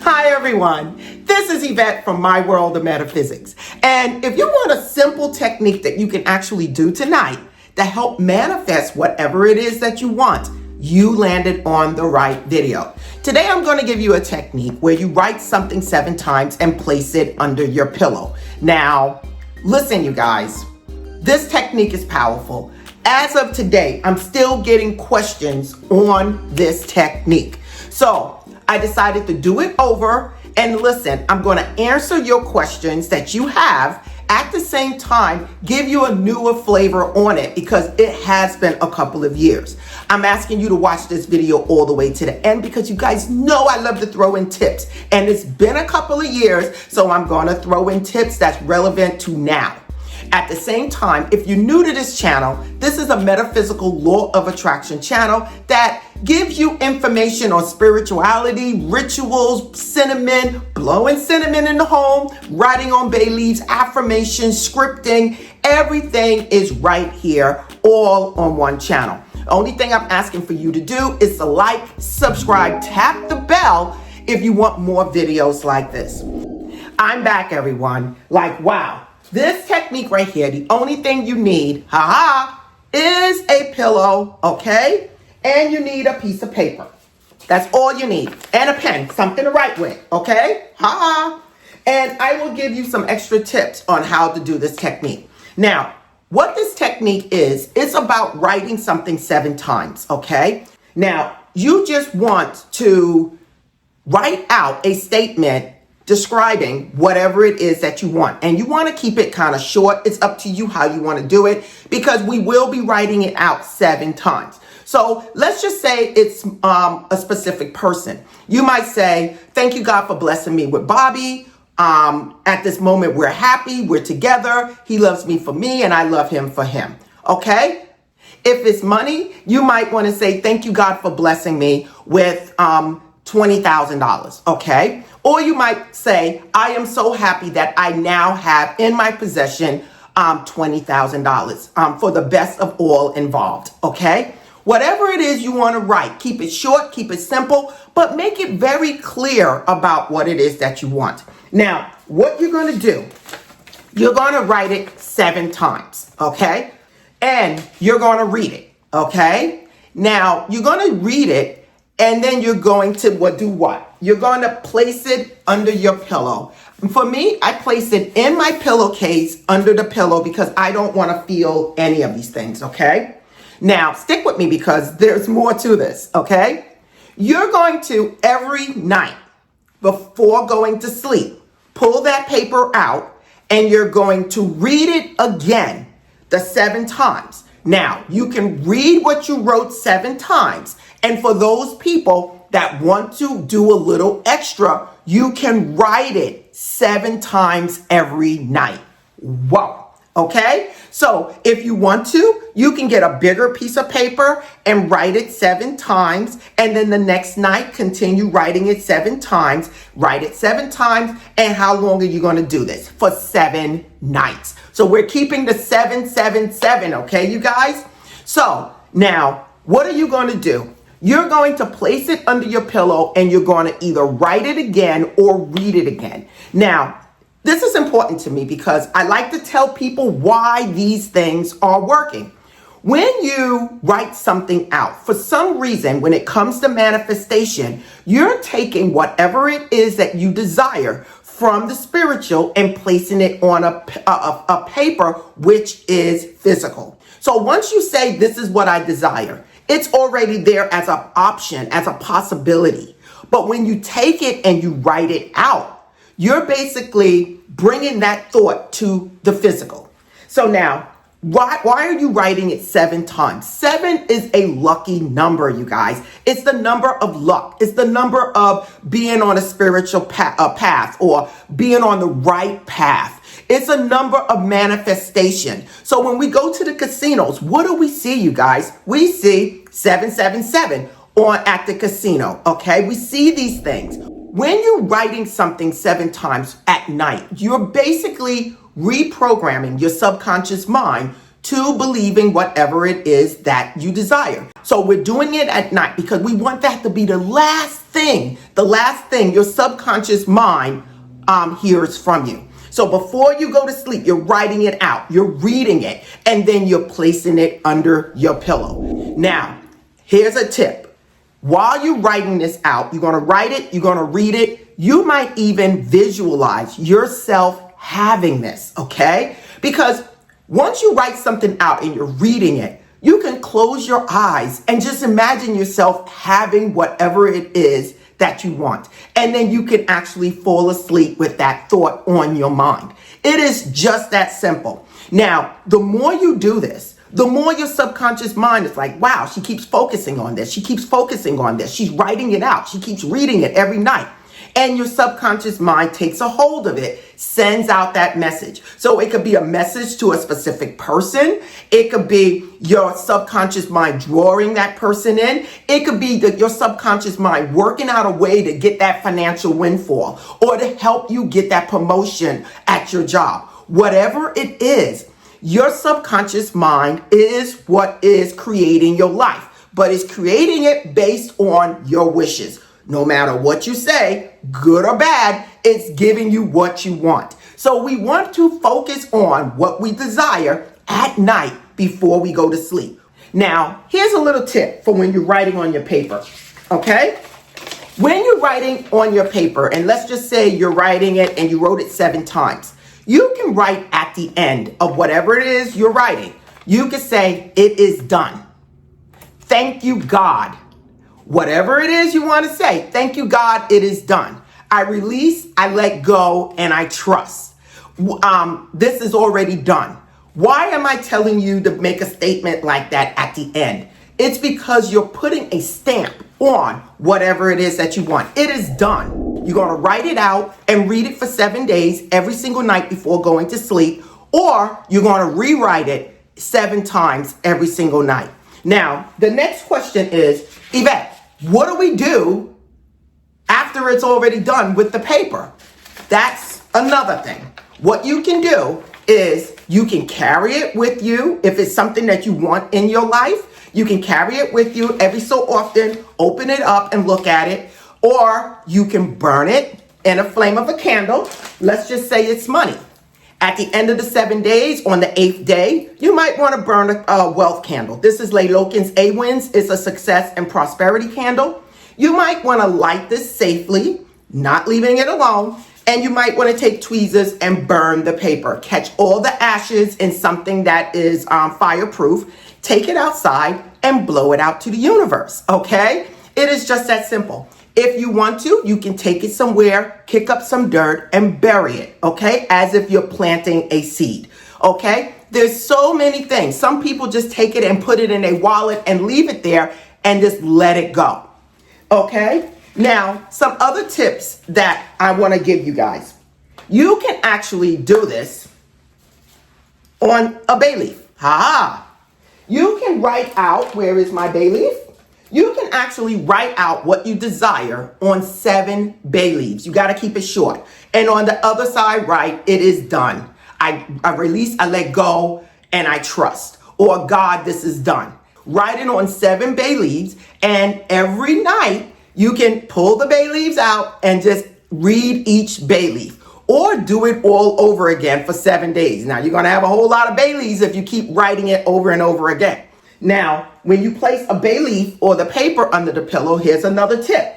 Hi everyone, this is Yvette from My World of Metaphysics. And if you want a simple technique that you can actually do tonight to help manifest whatever it is that you want, you landed on the right video. Today I'm going to give you a technique where you write something 7 times and place it under your pillow. Now, listen you guys, this technique is powerful. As of today, I'm still getting questions on this technique. So I decided to do it over, and listen, I'm going to answer your questions that you have, at the same time give you a newer flavor on it because it has been a couple of years. I'm asking you to watch this video all the way to the end because you guys know I love to throw in tips, and it's been a couple of years, so I'm going to throw in tips that's relevant to now. At the same time, if you're new to this channel, this is a metaphysical law of attraction channel that gives you information on spirituality, rituals, cinnamon, blowing cinnamon in the home, writing on bay leaves, affirmations, scripting. Everything is right here, all on one channel. The only thing I'm asking for you to do is to like, subscribe, tap the bell if you want more videos like this. I'm back, everyone. Like, wow. This technique right here, the only thing you need, is a pillow, okay? And you need a piece of paper. That's all you need. And a pen, something to write with, okay? And I will give you some extra tips on how to do this technique. Now, what this technique is, it's about writing something 7 times, okay? Now, you just want to write out a statement describing whatever it is that you want. And you want to keep it kind of short. It's up to you how you want to do it because we will be writing it out 7 times. So let's just say it's a specific person. You might say, thank you, God, for blessing me with Bobby. At this moment, we're happy. We're together. He loves me for me and I love him for him. Okay? If it's money, you might want to say, thank you, God, for blessing me with $20,000. Okay? Or you might say, I am so happy that I now have in my possession $20,000 for the best of all involved. Okay? Whatever it is you want to write, keep it short, keep it simple, but make it very clear about what it is that you want. Now, what you're going to do, you're going to write it 7 times. Okay? And you're going to read it. Okay? Now, you're going to read it. And then you're going to do what? You're going to place it under your pillow. For me, I place it in my pillowcase under the pillow because I don't want to feel any of these things, okay? Now, stick with me because there's more to this, okay? You're going to, every night before going to sleep, pull that paper out and you're going to read it again the 7 times. Now, you can read what you wrote 7 times. And for those people that want to do a little extra, you can write it 7 times every night. Whoa. Okay? So if you want to, you can get a bigger piece of paper and write it 7 times. And then the next night, continue writing it 7 times. Write it 7 times. And how long are you going to do this? For 7 nights. So we're keeping the 777, okay, you guys? So now, what are you going to do? You're going to place it under your pillow and you're going to either write it again or read it again. Now, this is important to me because I like to tell people why these things are working. When you write something out, for some reason, when it comes to manifestation, you're taking whatever it is that you desire from the spiritual and placing it on a paper, which is physical. So once you say, this is what I desire, it's already there as an option, as a possibility. But when you take it and you write it out, you're basically bringing that thought to the physical. So now, why are you writing it 7 times? 7 is a lucky number, you guys. It's the number of luck. It's the number of being on a spiritual path or being on the right path. It's a number of manifestation. So when we go to the casinos, what do we see, you guys? We see 777 at the casino, okay? We see these things. When you're writing something 7 times at night, you're basically reprogramming your subconscious mind to believing whatever it is that you desire. So we're doing it at night because we want that to be the last thing your subconscious mind hears from you. So before you go to sleep, you're writing it out, you're reading it, and then you're placing it under your pillow. Now, here's a tip. While you're writing this out, you're going to write it, you're going to read it. You might even visualize yourself having this, okay? Because once you write something out and you're reading it, you can close your eyes and just imagine yourself having whatever it is that you want. And then you can actually fall asleep with that thought on your mind. It is just that simple. Now, the more you do this, the more your subconscious mind is like, wow, she keeps focusing on this. She keeps focusing on this. She's writing it out. She keeps reading it every night. And your subconscious mind takes a hold of it, sends out that message. So it could be a message to a specific person. It could be your subconscious mind drawing that person in. It could be your subconscious mind working out a way to get that financial windfall or to help you get that promotion at your job. Whatever it is, your subconscious mind is what is creating your life, but it's creating it based on your wishes. No matter what you say, good or bad, it's giving you what you want. So we want to focus on what we desire at night before we go to sleep. Now, here's a little tip for when you're writing on your paper, okay? When you're writing on your paper, and let's just say you're writing it and you wrote it 7 times, you can write at the end of whatever it is you're writing. You can say, it is done. Thank you, God. Whatever it is you want to say, thank you, God, it is done. I release, I let go, and I trust. This is already done. Why am I telling you to make a statement like that at the end? It's because you're putting a stamp on whatever it is that you want. It is done. You're going to write it out and read it for 7 days every single night before going to sleep, or you're going to rewrite it 7 times every single night. Now, the next question is, Yvette, what do we do after it's already done with the paper? That's another thing. What you can do is you can carry it with you. If it's something that you want in your life, you can carry it with you every so often, open it up and look at it, or you can burn it in a flame of a candle. Let's just say it's money. At the end of the 7 days, on the 8th day, you might want to burn a wealth candle. This is Lay Loken's A-Wins. It's a success and prosperity candle. You might want to light this safely, not leaving it alone. And you might want to take tweezers and burn the paper. Catch all the ashes in something that is fireproof. Take it outside and blow it out to the universe, okay? It is just that simple. If you want to, you can take it somewhere, kick up some dirt, and bury it, okay? As if you're planting a seed, okay? There's so many things. Some people just take it and put it in a wallet and leave it there and just let it go, okay? Now, some other tips that I want to give you guys. You can actually do this on a bay leaf. You can write out, where is my bay leaf? You can actually write out what you desire on 7 bay leaves. You got to keep it short. And on the other side, write, it is done. I release, I let go, and I trust. Or God, this is done. Write it on 7 bay leaves, and every night you can pull the bay leaves out and just read each bay leaf. Or do it all over again for 7 days. Now, you're going to have a whole lot of bay leaves if you keep writing it over and over again. Now, when you place a bay leaf or the paper under the pillow, here's another tip.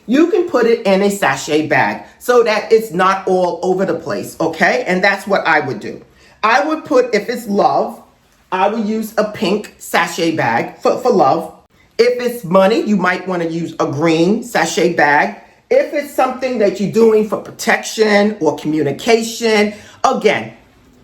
You can put it in a sachet bag so that it's not all over the place, okay? And that's what I would do. I would put, if it's love, I would use a pink sachet bag for love. If it's money, you might want to use a green sachet bag. If it's something that you're doing for protection or communication, again,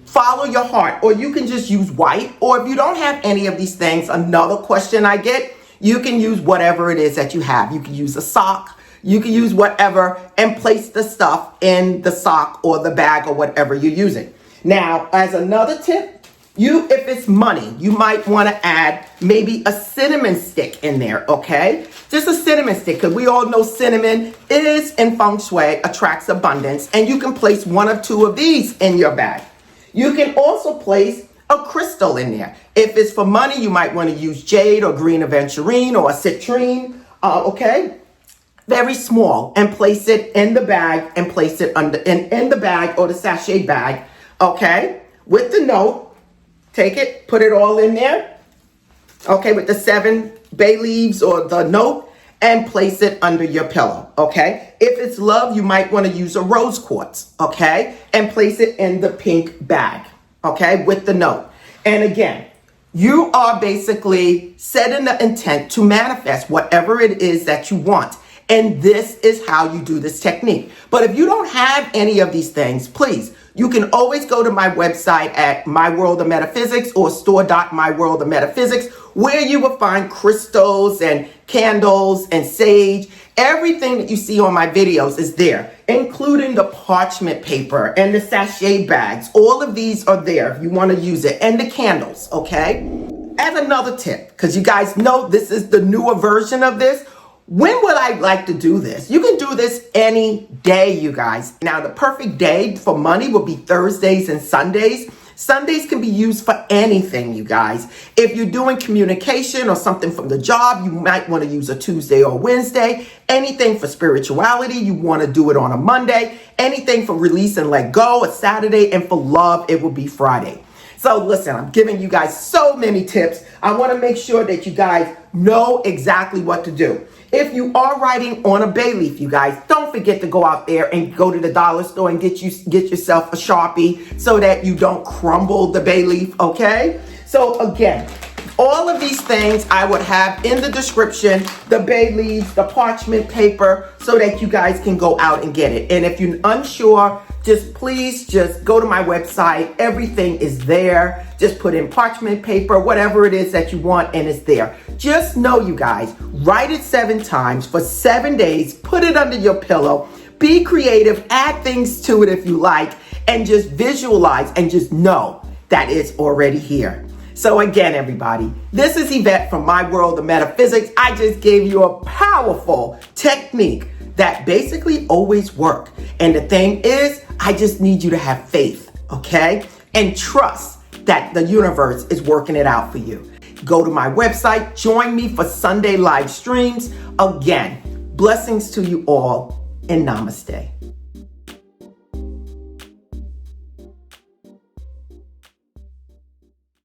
follow your heart, or you can just use white. Or if you don't have any of these things, another question I get, you can use whatever it is that you have. You can use a sock, you can use whatever, and place the stuff in the sock or the bag or whatever you're using. Now, as another tip, if it's money, you might want to add maybe a cinnamon stick in there, okay? Just a cinnamon stick, because we all know cinnamon is in feng shui, attracts abundance, and you can place 1 or 2 of these in your bag. You can also place a crystal in there. If it's for money, you might want to use jade or green aventurine or a citrine, okay? Very small, and place it in the bag and place it under in the bag or the sachet bag, okay? With the note, take it, put it all in there, okay, with the 7 bay leaves or the note, and place it under your pillow, okay? If it's love, you might want to use a rose quartz, okay? And place it in the pink bag, okay, with the note. And again, you are basically setting the intent to manifest whatever it is that you want. And this is how you do this technique. But if you don't have any of these things, please, you can always go to my website at My World of Metaphysics or store.myworld of Metaphysics, where you will find crystals and candles and sage. Everything that you see on my videos is there, including the parchment paper and the sachet bags. All of these are there if you want to use it, and the candles, okay? As another tip, because you guys know this is the newer version of this, when would I like to do this? You can do this any day, you guys. Now, the perfect day for money would be Thursdays and Sundays. Sundays can be used for anything, you guys. If you're doing communication or something from the job, you might want to use a Tuesday or Wednesday. Anything for spirituality, you want to do it on a Monday. Anything for release and let go, a Saturday. And for love, it will be Friday. So listen, I'm giving you guys so many tips. I want to make sure that you guys know exactly what to do. If you are writing on a bay leaf, you guys, don't forget to go out there and go to the dollar store and get yourself a Sharpie so that you don't crumble the bay leaf, okay? So again, all of these things I would have in the description, the bay leaves, the parchment paper, so that you guys can go out and get it. And if you're unsure, please go to my website. Everything is there. Just put in parchment paper, whatever it is that you want, and it's there. Just know, you guys, write it 7 times for 7 days. Put it under your pillow. Be creative. Add things to it if you like, and just visualize and just know that it's already here. So again, everybody, this is Yvette from My World of Metaphysics. I just gave you a powerful technique that basically always works. And the thing is, I just need you to have faith, okay? And trust that the universe is working it out for you. Go to my website, join me for Sunday live streams. Again, blessings to you all, and namaste.